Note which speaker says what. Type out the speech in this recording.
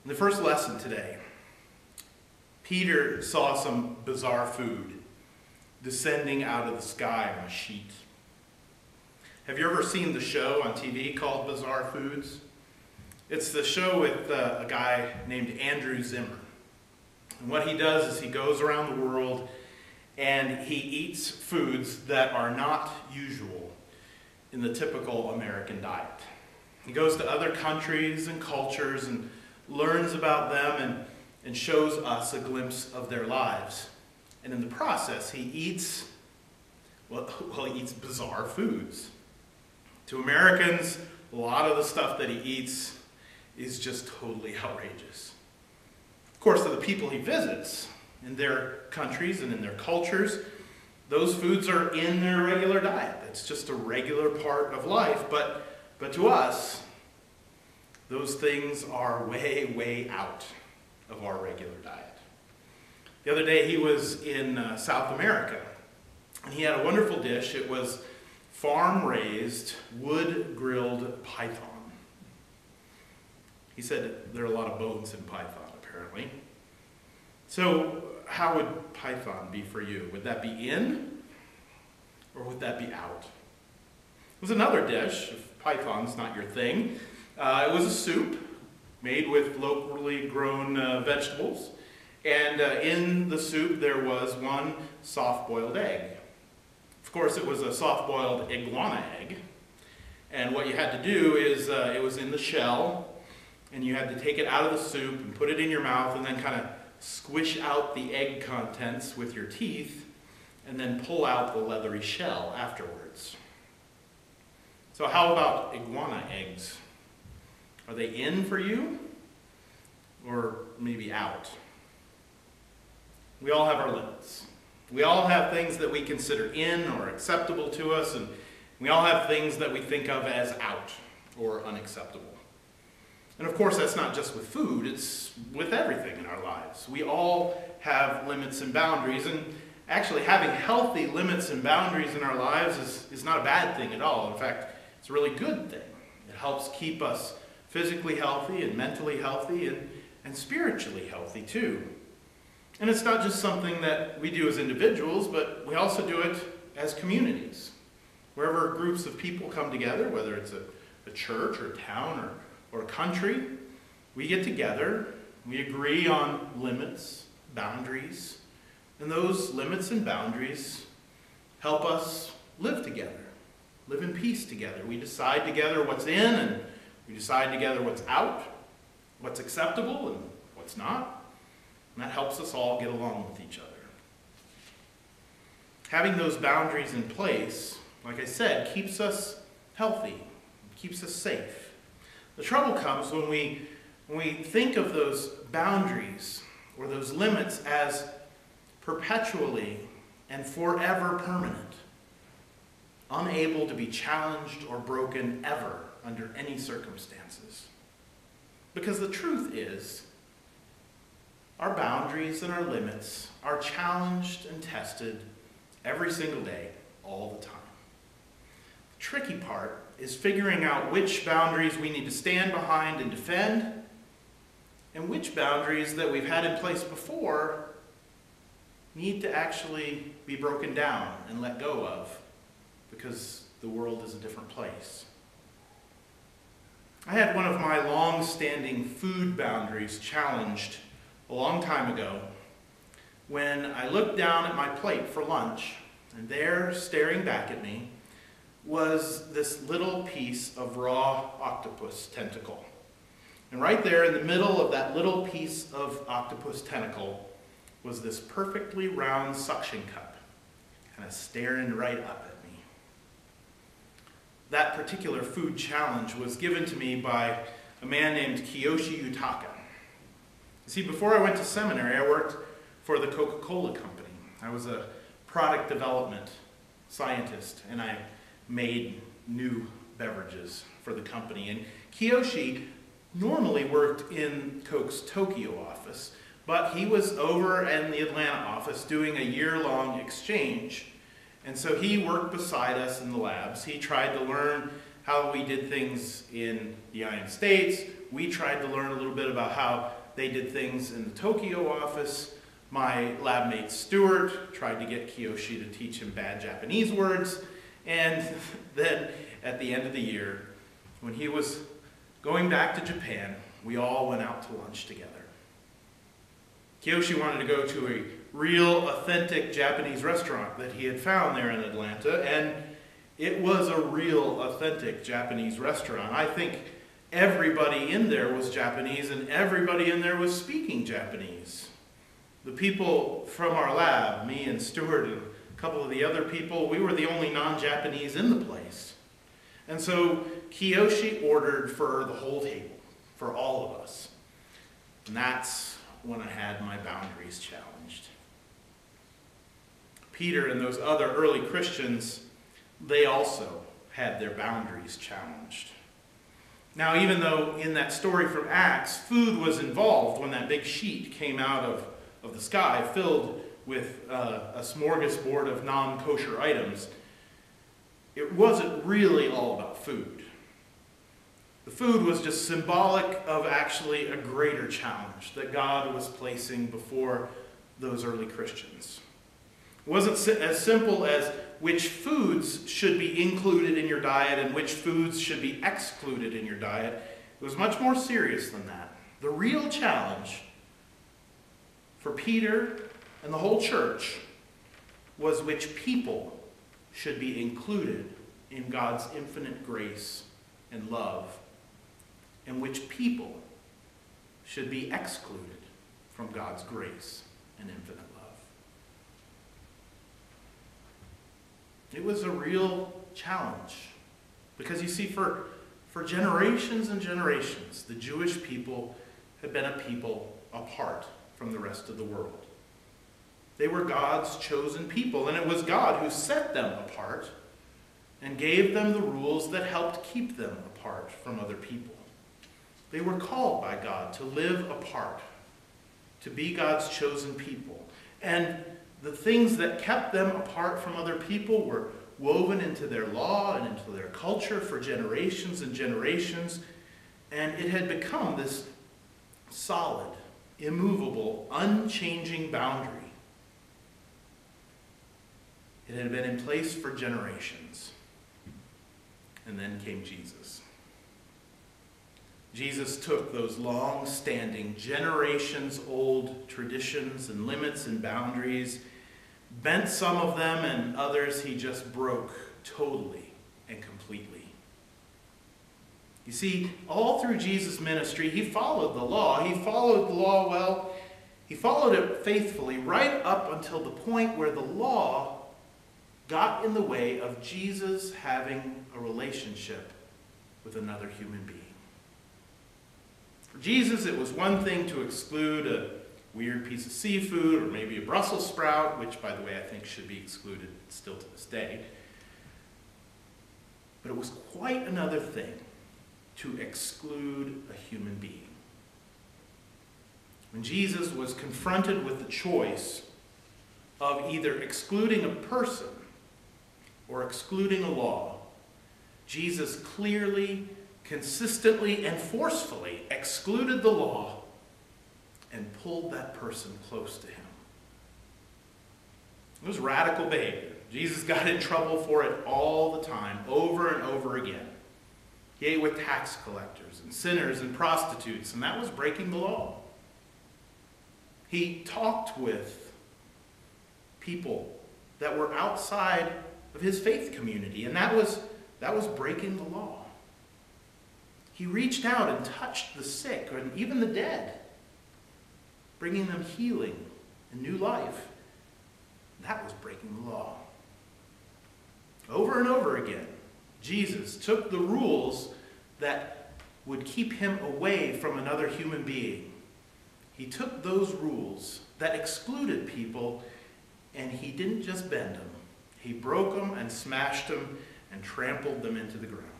Speaker 1: In the first lesson today, Peter saw some bizarre food descending out of the sky on a sheet. Have you ever seen the show on TV called Bizarre Foods? It's the show with a guy named Andrew Zimmern. And what he does is he goes around the world and he eats foods that are not usual in the typical American diet. He goes to other countries and cultures and learns about them and shows us a glimpse of their lives. And in the process, he eats bizarre foods. To Americans, a lot of the stuff that he eats is just totally outrageous. Of course, to the people he visits in their countries and in their cultures, those foods are in their regular diet. It's just a regular part of life. But to us, those things are way, way out of our regular diet. The other day he was in South America, and he had a wonderful dish. It was farm-raised, wood-grilled python. He said there are a lot of bones in python, apparently. So how would python be for you? Would that be in, or would that be out? It was another dish, if python's not your thing. It was a soup made with locally grown vegetables. And in the soup there was one soft-boiled egg. Of course, it was a soft-boiled iguana egg. And what you had to do is, it was in the shell, and you had to take it out of the soup and put it in your mouth and then kind of squish out the egg contents with your teeth and then pull out the leathery shell afterwards. So how about iguana eggs? Are they in for you, or maybe out? We all have our limits. We all have things that we consider in or acceptable to us, and we all have things that we think of as out or unacceptable. And of course, that's not just with food, it's with everything in our lives. We all have limits and boundaries, and actually having healthy limits and boundaries in our lives is not a bad thing at all. In fact, it's a really good thing. It helps keep us physically healthy and mentally healthy and spiritually healthy too. And it's not just something that we do as individuals, but we also do it as communities. Wherever groups of people come together, whether it's a church or a town or a country, we get together, we agree on limits, boundaries, and those limits and boundaries help us live together, live in peace together. We decide together what's in, and we decide together what's out, what's acceptable and what's not. And that helps us all get along with each other. Having those boundaries in place, like I said, keeps us healthy, keeps us safe. The trouble comes when we think of those boundaries or those limits as perpetually and forever permanent, unable to be challenged or broken ever under any circumstances. Because the truth is, our boundaries and our limits are challenged and tested every single day, all the time. The tricky part is figuring out which boundaries we need to stand behind and defend, and which boundaries that we've had in place before need to actually be broken down and let go of, because the world is a different place. I had one of my long-standing food boundaries challenged a long time ago when I looked down at my plate for lunch, and there, staring back at me, was this little piece of raw octopus tentacle. And right there in the middle of that little piece of octopus tentacle was this perfectly round suction cup, kind of staring right up at me. That particular food challenge was given to me by a man named Kiyoshi Yutaka. See, before I went to seminary, I worked for the Coca-Cola Company. I was a product development scientist, and I made new beverages for the company. And Kiyoshi normally worked in Coke's Tokyo office, but he was over in the Atlanta office doing a year-long exchange. And so he worked beside us in the labs. He tried to learn how we did things in the United States. We tried to learn a little bit about how they did things in the Tokyo office. My lab mate Stuart tried to get Kiyoshi to teach him bad Japanese words. And then at the end of the year, when he was going back to Japan, we all went out to lunch together. Kiyoshi wanted to go to a real, authentic Japanese restaurant that he had found there in Atlanta, and it was a real, authentic Japanese restaurant. I think everybody in there was Japanese, and everybody in there was speaking Japanese. The people from our lab, me and Stuart and a couple of the other people, we were the only non-Japanese in the place. And so Kiyoshi ordered for the whole table, for all of us. And that's when I had my boundaries challenged. Peter and those other early Christians, they also had their boundaries challenged. Now, even though in that story from Acts, food was involved when that big sheet came out of the sky filled with a smorgasbord of non-kosher items, it wasn't really all about food. The food was just symbolic of actually a greater challenge that God was placing before those early Christians. It wasn't as simple as which foods should be included in your diet and which foods should be excluded in your diet. It was much more serious than that. The real challenge for Peter and the whole church was which people should be included in God's infinite grace and love, and which people should be excluded from God's grace and infinite love. It was a real challenge because you see, for generations and generations, the Jewish people had been a people apart from the rest of the world. They were God's chosen people, and it was God who set them apart and gave them the rules that helped keep them apart from other people. They were called by God to live apart, to be God's chosen people. And the things that kept them apart from other people were woven into their law and into their culture for generations and generations. And it had become this solid, immovable, unchanging boundary. It had been in place for generations. And then came Jesus. Jesus took those long-standing, generations-old traditions and limits and boundaries, bent some of them, and others he just broke totally and completely. You see, all through Jesus' ministry, he followed the law. He followed the law well. He followed it faithfully right up until the point where the law got in the way of Jesus having a relationship with another human being. For Jesus, it was one thing to exclude a weird piece of seafood or maybe a Brussels sprout, which, by the way, I think should be excluded still to this day. But it was quite another thing to exclude a human being. When Jesus was confronted with the choice of either excluding a person or excluding a law, Jesus clearly, consistently, and forcefully excluded the law and pulled that person close to him. It was radical behavior. Jesus got in trouble for it all the time, over and over again. He ate with tax collectors and sinners and prostitutes, and that was breaking the law. He talked with people that were outside of his faith community, and that was breaking the law. He reached out and touched the sick and even the dead, bringing them healing and new life. That was breaking the law. Over and over again, Jesus took the rules that would keep him away from another human being. He took those rules that excluded people, and he didn't just bend them. He broke them and smashed them and trampled them into the ground.